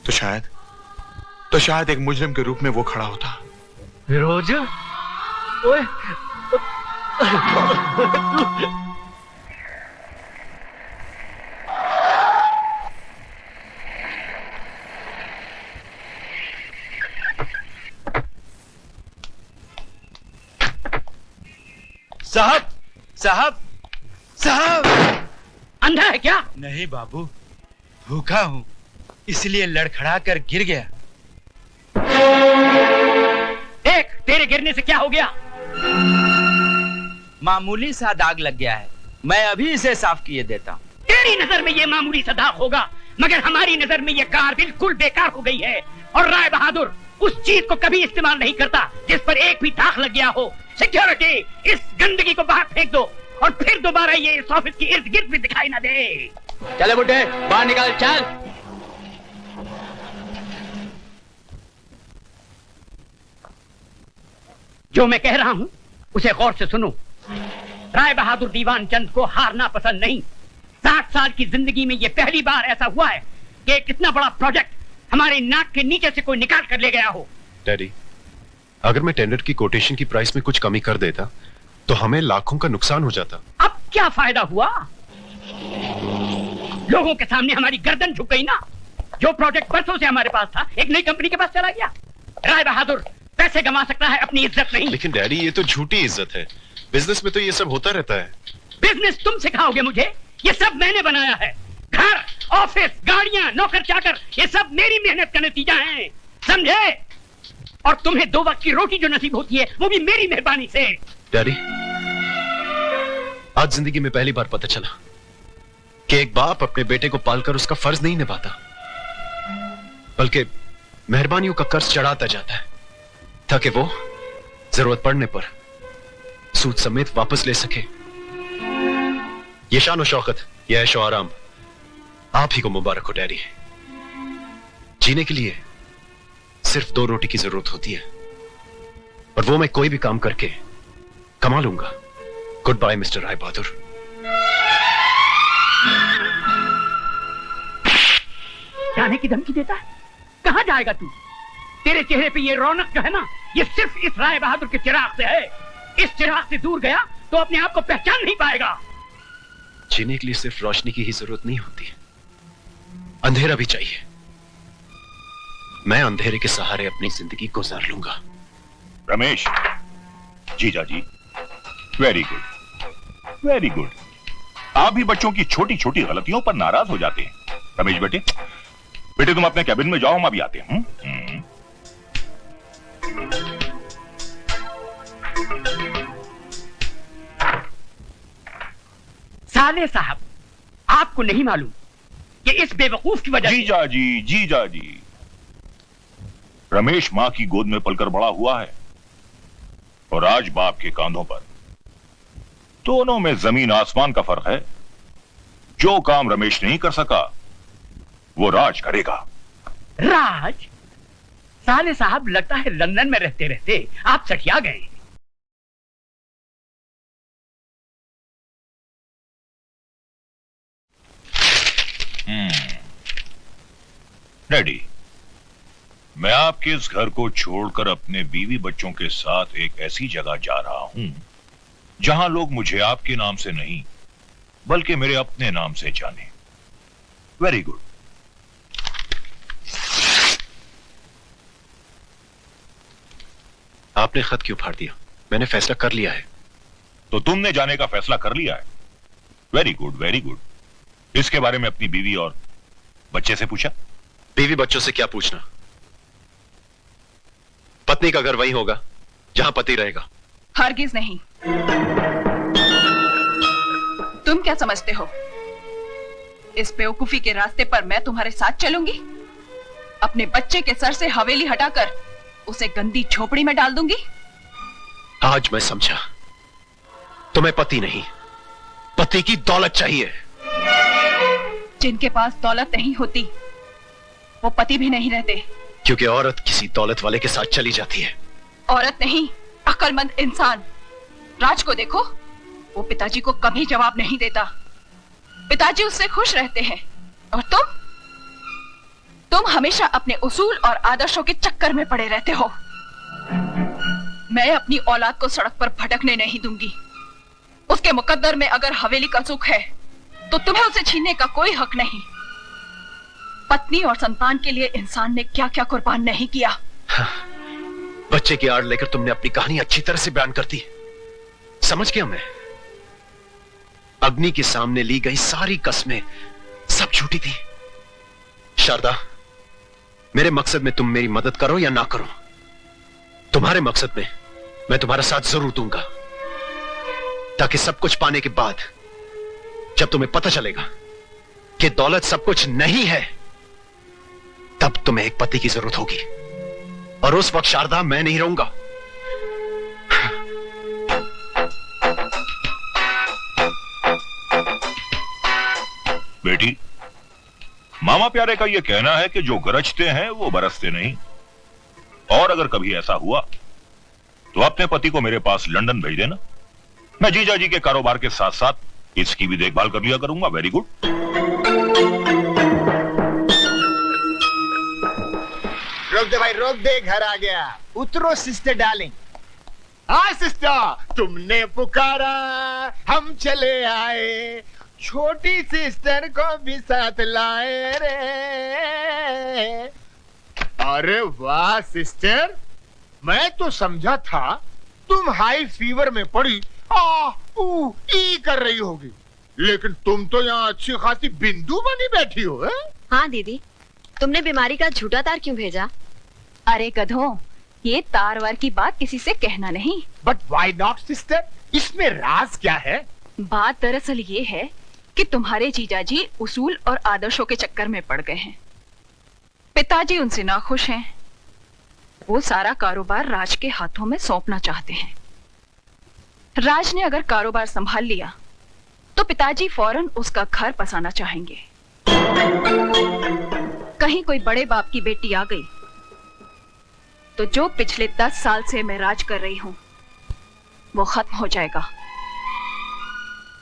तो शायद एक मुजरिम के रूप में वो खड़ा होता। फिरोज, ओए साहब साहब साहब, अंधा है क्या? नहीं बाबू, भूखा हूँ इसलिए लड़खड़ा कर गिर गया। देख, तेरे गिरने से क्या हो गया? मामूली सा दाग लग गया है, मैं अभी इसे साफ किए देता हूँ। तेरी नजर में ये मामूली सा दाग होगा, मगर हमारी नजर में ये कार बिल्कुल बेकार हो गई है। और राय बहादुर उस चीज को कभी इस्तेमाल नहीं करता जिस पर एक भी दाग लग गया हो। सिक्योरिटी, इस गंदगी को बाहर फेंक दो और फिर दोबारा ये इस ऑफिस की इर्द गिर्द भी दिखाई ना दे। चले बुड्ढे, बाहर निकाल, चल। जो मैं कह रहा हूं उसे गौर से सुनो। राय बहादुर दीवान चंद को हारना पसंद नहीं। 60 साल की जिंदगी में यह पहली बार ऐसा हुआ है कि कितना बड़ा प्रोजेक्ट हमारे नाक के नीचे से कोई निकाल कर ले गया हो। डैडी, अगर मैं टेंडर की कोटेशन की प्राइस में कुछ कमी कर देता तो हमें लाखों का नुकसान हो जाता। अब क्या फायदा हुआ? लोगों के सामने हमारी गर्दन झुक गई ना। जो प्रोजेक्ट बरसों से हमारे पास था एक नई कंपनी के पास चला गया। राय बहादुर पैसे कमा सकता है, अपनी इज्जत नहीं। लेकिन डैडी, ये तो झूठी इज्जत है। बिजनेस में तो ये सब होता रहता है। बिजनेस तुम सिखाओगे मुझे? ये सब मैंने बनाया है। घर, ऑफिस, गाड़ियां, नौकर चाकर, ये सब मेरी मेहनत का नतीजा है, समझे? और तुम्हें 2 वक्त की रोटी जो नसीब होती है वो भी मेरी मेहरबानी से। डैडी, आज जिंदगी में पहली बार पता चला कि एक बाप अपने बेटे को पालकर उसका फर्ज नहीं निभाता, बल्कि मेहरबानियों का कर्ज चढ़ाता जाता है ताकि वो जरूरत पड़ने पर सूद समेत वापस ले सके। ये शान और शौकत, ये ऐशो आराम आप ही को मुबारक हो डैडी। जीने के लिए सिर्फ 2 रोटी की जरूरत होती है और वो मैं कोई भी काम करके कमा लूंगा। Good bye mister Rai Bahadur. जाने की धमकी देता है? कहां जाएगा तू? तेरे चेहरे पे ये रौनक जो है ना, ये सिर्फ इस राय बहादुर के चिराग से है। इस चिराग से दूर गया तो अपने आप को पहचान नहीं पाएगा। जीने के लिए सिर्फ रोशनी की ही जरूरत नहीं होती, अंधेरा भी चाहिए। मैं अंधेरे के सहारे अपनी जिंदगी गुजार लूंगा। रमेश, जीजा जी, वेरी गुड, वेरी गुड। आप भी बच्चों की छोटी छोटी गलतियों पर नाराज हो जाते हैं। रमेश बेटे, बेटे तुम अपने कैबिन में जाओ, हम अभी आते हैं। साले साहब, आपको नहीं मालूम कि इस बेवकूफ की वजह से। जीजा जी, जीजा जी, रमेश मां की गोद में पलकर बड़ा हुआ है और आज बाप के कांधों पर। दोनों में जमीन आसमान का फर्क है। जो काम रमेश नहीं कर सका वो राज करेगा। राज? साले साहब, लगता है लंदन में रहते रहते आप सठिया गए। डैडी, मैं आपके इस घर को छोड़कर अपने बीवी बच्चों के साथ एक ऐसी जगह जा रहा हूं जहां लोग मुझे आपके नाम से नहीं बल्कि मेरे अपने नाम से जाने। Very good. आपने खत क्यों फाड़ दिया? मैंने फैसला कर लिया है। तो तुमने जाने का फैसला कर लिया है? Very good, very good. इसके बारे में अपनी बीवी और बच्चे से पूछा? बीवी बच्चों से क्या पूछना, पत्नी का घर वही होगा जहां पति रहेगा। हरगिज नहीं। तुम क्या समझते हो, इस बेवकूफी के रास्ते पर मैं तुम्हारे साथ चलूंगी? अपने बच्चे के सर से हवेली हटाकर उसे गंदी झोपड़ी में डाल दूंगी? आज मैं समझा, तुम्हें पति नहीं, पति की दौलत चाहिए। जिनके पास दौलत नहीं होती वो पति भी नहीं रहते। क्योंकि औरत किसी दौलत वाले के साथ चली जाती है। औरत नहीं, अक्लमंद इंसान। राज को देखो, वो पिताजी को कभी जवाब नहीं देता। पिताजी उससे खुश रहते हैं और तुम हमेशा अपने उसूल और आदर्शों के चक्कर में पड़े रहते हो। मैं अपनी औलाद को सड़क पर भटकने नहीं दूंगी। उसके मुकद्दर में अगर हवेली का सुख है तो तुम्हें उसे छीनने का कोई हक नहीं। पत्नी और संतान के लिए इंसान ने क्या क्या कुर्बान नहीं किया। हाँ, बच्चे की आड़ लेकर तुमने अपनी कहानी अच्छी तरह से बयान कर दी। समझ गया मैं। अग्नि के सामने ली गई सारी कस्में सब झूठी थी। शारदा, मेरे मकसद में तुम मेरी मदद करो या ना करो, तुम्हारे मकसद में मैं तुम्हारा साथ जरूर दूंगा, ताकि सब कुछ पाने के बाद जब तुम्हें पता चलेगा कि दौलत सब कुछ नहीं है, तब तुम्हें एक पति की जरूरत होगी। और उस वक्त शारदा मैं नहीं रहूंगा। बेटी, मामा प्यारे का यह कहना है कि जो गरजते हैं वो बरसते नहीं। और अगर कभी ऐसा हुआ तो अपने पति को मेरे पास लंदन भेज देना। मैं जीजा जी के कारोबार के साथ साथ इसकी भी देखभाल कर लिया करूंगा। Very good. रोक दे भाई, रोक दे, घर आ गया। उतरो सिस्टर डार्लिंग। हाँ सिस्टर, तुमने पुकारा हम चले आए, छोटी सिस्टर को भी साथ लाए रे। अरे वाह सिस्टर, मैं तो समझा था तुम हाई फीवर में पड़ी ई कर रही होगी, लेकिन तुम तो यहाँ अच्छी खासी बिंदु बनी बैठी हो। है? हाँ दीदी, तुमने बीमारी का झूठा तार क्यों भेजा? अरे गधों, ये तार वार की बात किसी से कहना नहीं। बट व्हाई नॉट सिस्टर, इसमें राज क्या है? बात दरअसल ये है कि तुम्हारे जीजाजी उसूल और आदर्शों के चक्कर में पड़ गए हैं। पिताजी उनसे नाखुश हैं। वो सारा कारोबार राज के हाथों में सौंपना चाहते हैं। राज ने अगर कारोबार संभाल लिया तो पिताजी फौरन उसका घर बसाना चाहेंगे। कहीं कोई बड़े बाप की बेटी आ गई तो जो पिछले 10 साल से मैं राज कर रही हूं वो खत्म हो जाएगा।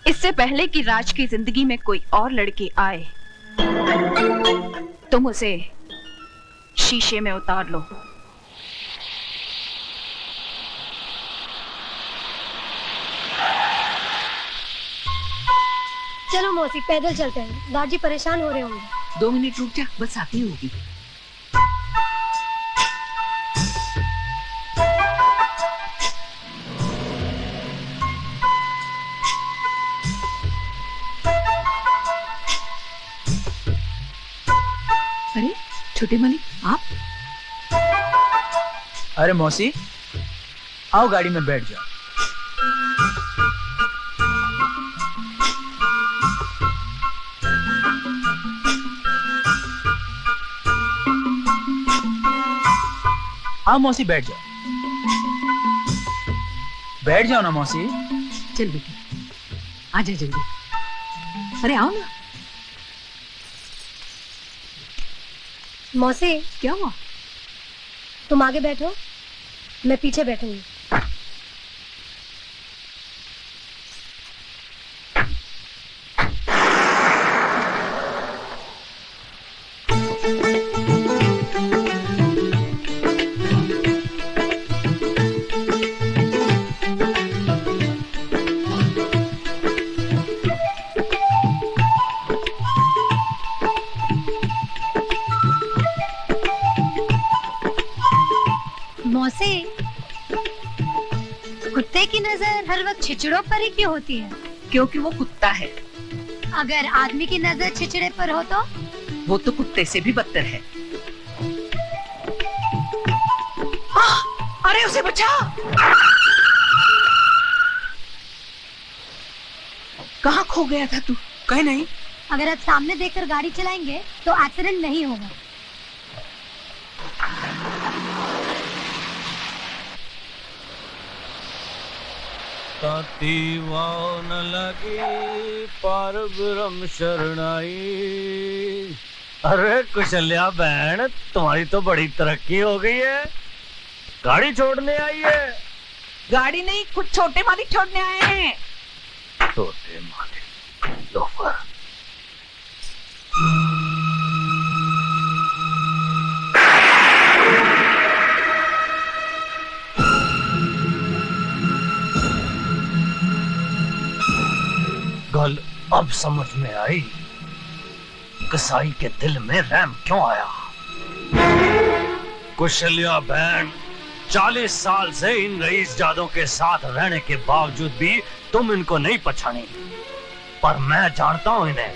इससे पहले कि राज की जिंदगी में कोई और लड़की आए, तुम उसे शीशे में उतार लो। चलो मौसी, पैदल चलते हैं, दादी परेशान हो रहे होंगे। 2 मिनट रुक जा, बस आती होगी। अरे छोटे मालिक, आप? अरे मौसी, आओ गाड़ी में बैठ जाओ। आओ मौसी, बैठ जाओ। बैठ जाओ ना मौसी। चल बेटी, आजा जल्दी। अरे आओ ना। मौसी, क्या हुआ? तुम आगे बैठो, मैं पीछे बैठूंगी। मौसी, कुत्ते की नजर हर वक्त छिचड़ों पर ही क्यों होती है? क्योंकि वो कुत्ता है। अगर आदमी की नजर छिचड़े पर हो तो? वो तो कुत्ते से भी बदतर है। अरे उसे बचा। कहाँ खो गया था तू? कहीं नहीं। अगर आप सामने देखकर गाड़ी चलाएंगे तो एक्सीडेंट नहीं होगा। ताती वाव न लगी पार ब्रह्म शरणाई। अरे कुशल्या बहन, तुम्हारी तो बड़ी तरक्की हो गई है। गाड़ी छोड़ने आई है? गाड़ी नहीं, कुछ छोटे मालिक छोड़ने आए हैं। छोटे मालिक लोफर। अब समझ में आई कसाई के दिल में रहम क्यों आया। कुशल्या बहन, 40 साल से इन रईसजादों के साथ रहने के बावजूद भी तुम इनको नहीं पहचानी, पर मैं जानता हूं इन्हें।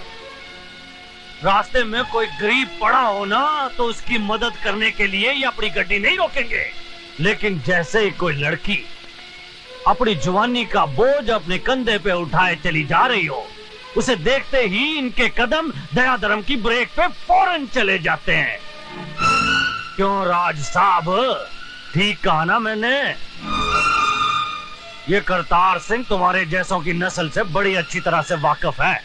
रास्ते में कोई गरीब पड़ा हो ना तो उसकी मदद करने के लिए ये अपनी गड्डी नहीं रोकेंगे, लेकिन जैसे ही कोई लड़की अपनी जवानी का बोझ अपने कंधे पे उठाए चली जा रही हो, उसे देखते ही इनके कदम दया धर्म की ब्रेक पे फौरन चले जाते हैं। क्यों राज साहब, ठीक कहा ना मैंने? ये करतार सिंह तुम्हारे जैसों की नस्ल से बड़ी अच्छी तरह से वाकिफ है।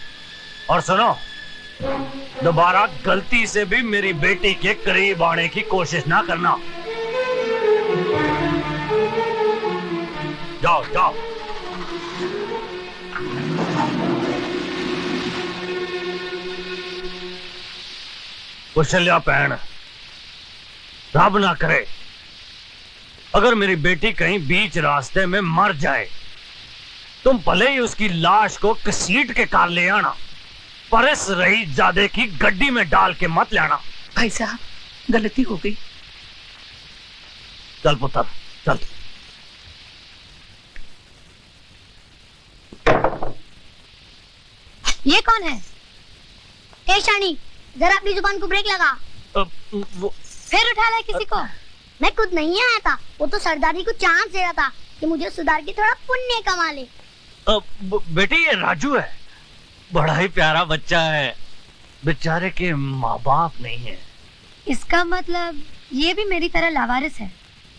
और सुनो, दोबारा गलती से भी मेरी बेटी के करीब आने की कोशिश ना करना। जाओ जाओ। कुशल्या बहन, रब ना करे अगर मेरी बेटी कहीं बीच रास्ते में मर जाए, तुम भले ही उसकी लाश को घसीट के कार ले आना, पर इस रईसजादे की गड्डी में डाल के मत ले आना। भाई साहब, गलती हो गई। चल पुत्र चल। ये कौन है? ए शानी, जरा अपनी जुबान को ब्रेक लगा। फिर उठा लाए किसी को? मैं खुद नहीं आया था, वो तो सरदारी को चांस दे रहा था कि मुझे सुधार के थोड़ा पुण्य कमा ले। बेटी, ये राजू है, बड़ा ही प्यारा बच्चा है, बेचारे के माँ बाप नहीं है। इसका मतलब ये भी मेरी तरह लावारिस है।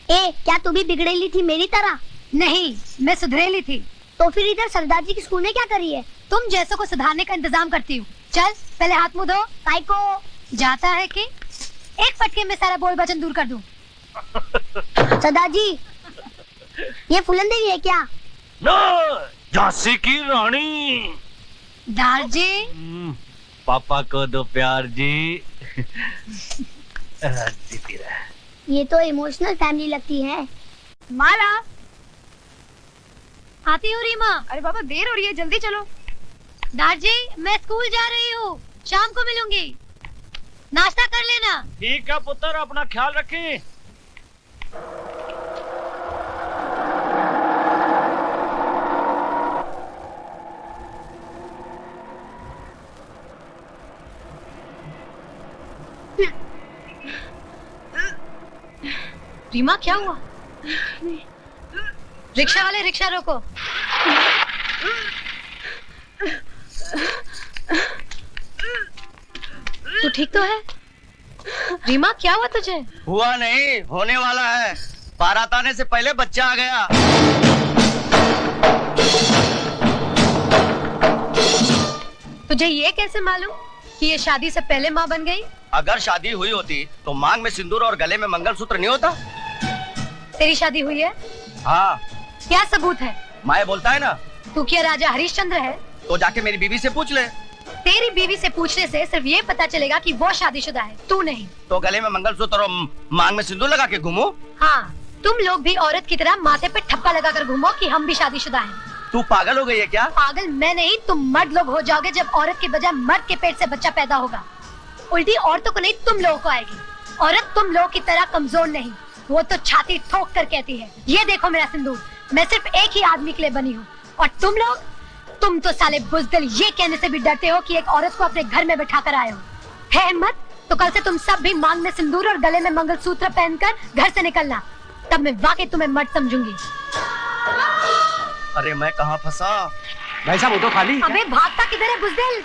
ए, क्या तू भी बिगड़ेली थी मेरी तरह? नहीं, मैं सुधरेली थी। तो फिर इधर सरदार जी की स्कूल में क्या करी है? तुम जैसों को सुधारने का इंतजाम करती हूँ। चल पहले हाथ मुंह धो। काय को जाता है कि एक फटके में सारा बोल वचन दूर कर दूं। सरदार जी, ये फूलन देवी है क्या? नो, झांसी की रानी। दार जी, पापा को दो प्यार जी। जीती रहे। ये तो इमोशनल फैमिली लगती है। माला, आती हो रीमा? अरे बाबा देर हो रही है, जल्दी चलो। दार जी, मैं स्कूल जा रही हूँ, शाम को मिलूंगी, नाश्ता कर लेना। ठीक है पुत्र, अपना ख्याल रखें। रीमा, क्या हुआ? रिक्शा वाले, रिक्शा रोको। तू ठीक तो है? रीमा, क्या हुआ तुझे? हुआ नहीं, होने वाला है। बारात आने से पहले बच्चा आ गया। तुझे ये कैसे मालूम कि ये शादी से पहले माँ बन गई? अगर शादी हुई होती तो मांग में सिंदूर और गले में मंगलसूत्र नहीं होता। तेरी शादी हुई है? हाँ। क्या सबूत है? माए बोलता है ना। तू क्या राजा हरिश्चंद्र है? तो जाके मेरी बीवी से पूछ ले। तेरी बीवी से पूछने से सिर्फ ये पता चलेगा कि वो शादीशुदा है, तू नहीं। तो गले में मंगलसूत्र और मांग में सिंदूर लगा के घूमो। हाँ, तुम लोग भी औरत की तरह माथे पे ठप्पा लगाकर घूमो कि हम भी शादीशुदा हैं। तू पागल हो गई है क्या? पागल मैं नहीं, तुम मर्द लोग हो जाओगे जब औरत के बजाय मर्द के पेट से बच्चा पैदा होगा। उल्टी औरतों को नहीं, तुम लोगों को आएगी। औरत तुम लोगों की तरह कमजोर नहीं, वो तो छाती ठोक कर कहती है, ये देखो मेरा सिंदूर, मैं सिर्फ एक ही आदमी के लिए बनी हूँ। और तुम लोग, तुम तो साले बुज़दिल ये कहने से भी डरते हो कि एक औरत को अपने घर में बिठा कर आए हो। है हिम्मत तो कल से तुम सब भी मांग में सिंदूर और गले में मंगलसूत्र पहनकर घर से निकलना, तब मैं वाकई तुम्हें मर्द समझूंगी। अरे मैं कहाँ फंसा? भाई साहब, वो तो खाली। अबे भागता किधर है बुज़दिल?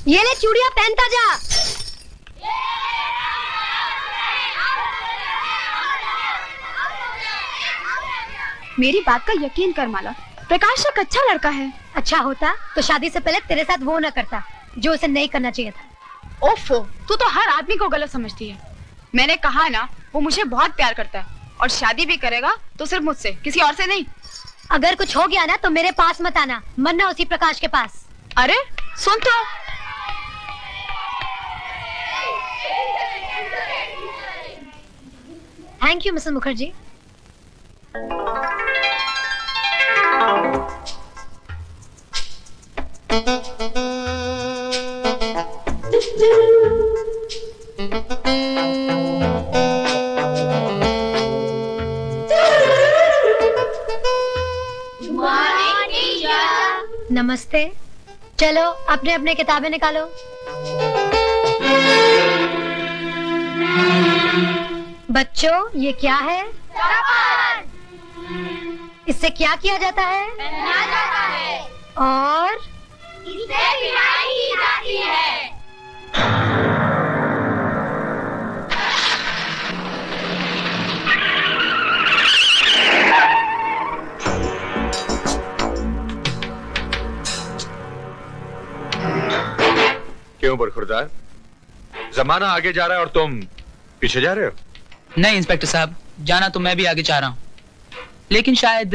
ये ले चूड़ियां पहनता जा। मेरी बात का यकीन कर माला, प्रकाश एक अच्छा लड़का है। अच्छा होता तो शादी से पहले तेरे साथ वो न करता जो उसे नहीं करना चाहिए था। ओफो, तू तो हर आदमी को गलत समझती है। मैंने कहा ना, वो मुझे बहुत प्यार करता है और शादी भी करेगा तो सिर्फ मुझसे, किसी और से नहीं। अगर कुछ हो गया ना तो मेरे पास मत आना, मरना उसी प्रकाश के पास। अरे सुन तो। Thank you Mrs Mukherjee. चलो अपने अपने किताबें निकालो। बच्चों ये क्या है? इससे क्या किया जाता है? और इससे बिनाई की जाती है। क्यों बरखुरदार, जमाना आगे जा रहा है और तुम पीछे जा रहे हो? नहीं इंस्पेक्टर साहब, जाना तो मैं भी आगे चाह रहा हूँ, लेकिन शायद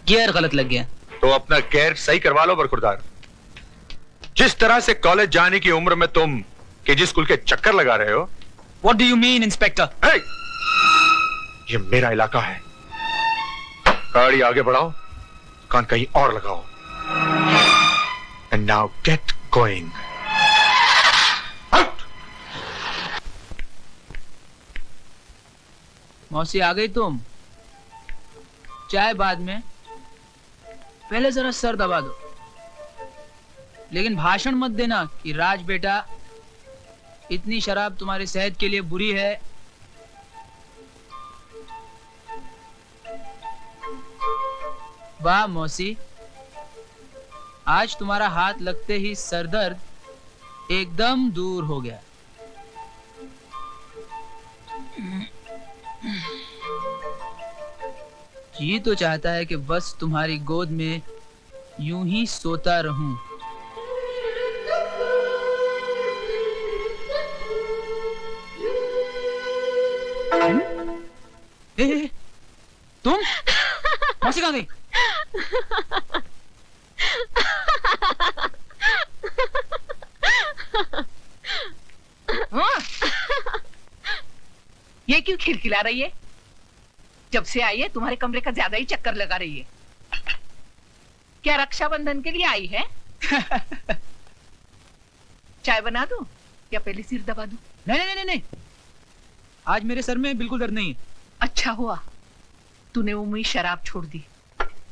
गियर गलत लग गया। तो अपना गियर सही करवा लो बरखुरदार। जिस तरह से कॉलेज जाने की उम्र में तुम केजी स्कूल के चक्कर लगा रहे हो। What do you mean, inspector? hey! ये मेरा इलाका है। गाड़ी आगे बढ़ाओ, कान कहीं और लगाओ। And now get going. मौसी आ गई तुम? चाय बाद में, पहले जरा सर दबा दो। लेकिन भाषण मत देना कि राज बेटा इतनी शराब तुम्हारी सेहत के लिए बुरी है। वाह मौसी, आज तुम्हारा हाथ लगते ही सरदर्द एकदम दूर हो गया। जी तो चाहता है कि बस तुम्हारी गोद में यूं ही सोता रहूं। ए, तुम मौसी कहाँ गई? ये क्यों खिलखिला रही है? जब से आई है तुम्हारे कमरे का ज्यादा ही चक्कर लगा रही है। क्या रक्षाबंधन के लिए आई है? चाय बना दूं या पहले सिर दबा दूं? नहीं नहीं नहीं नहीं, आज मेरे सर में बिल्कुल दर्द नहीं है। अच्छा हुआ तूने वो शराब छोड़ दी।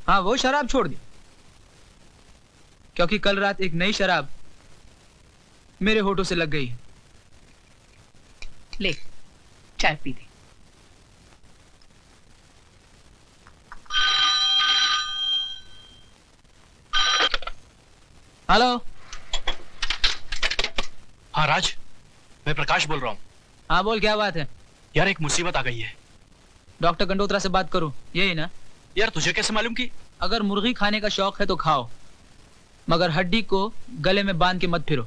हाँ वो शराब छोड़ दी, क्योंकि कल रात एक नई शराब मेरे होठों से लग गई है। ले चाय पी दे। हेलो। हाँ राज, मैं प्रकाश बोल रहा हूँ। हाँ बोल, क्या बात है? यार एक मुसीबत आ गई है। डॉक्टर गंडोत्रा से बात करूं, यही ना? यार तुझे कैसे मालूम कि? अगर मुर्गी खाने का शौक है तो खाओ, मगर हड्डी को गले में बांध के मत फिरो।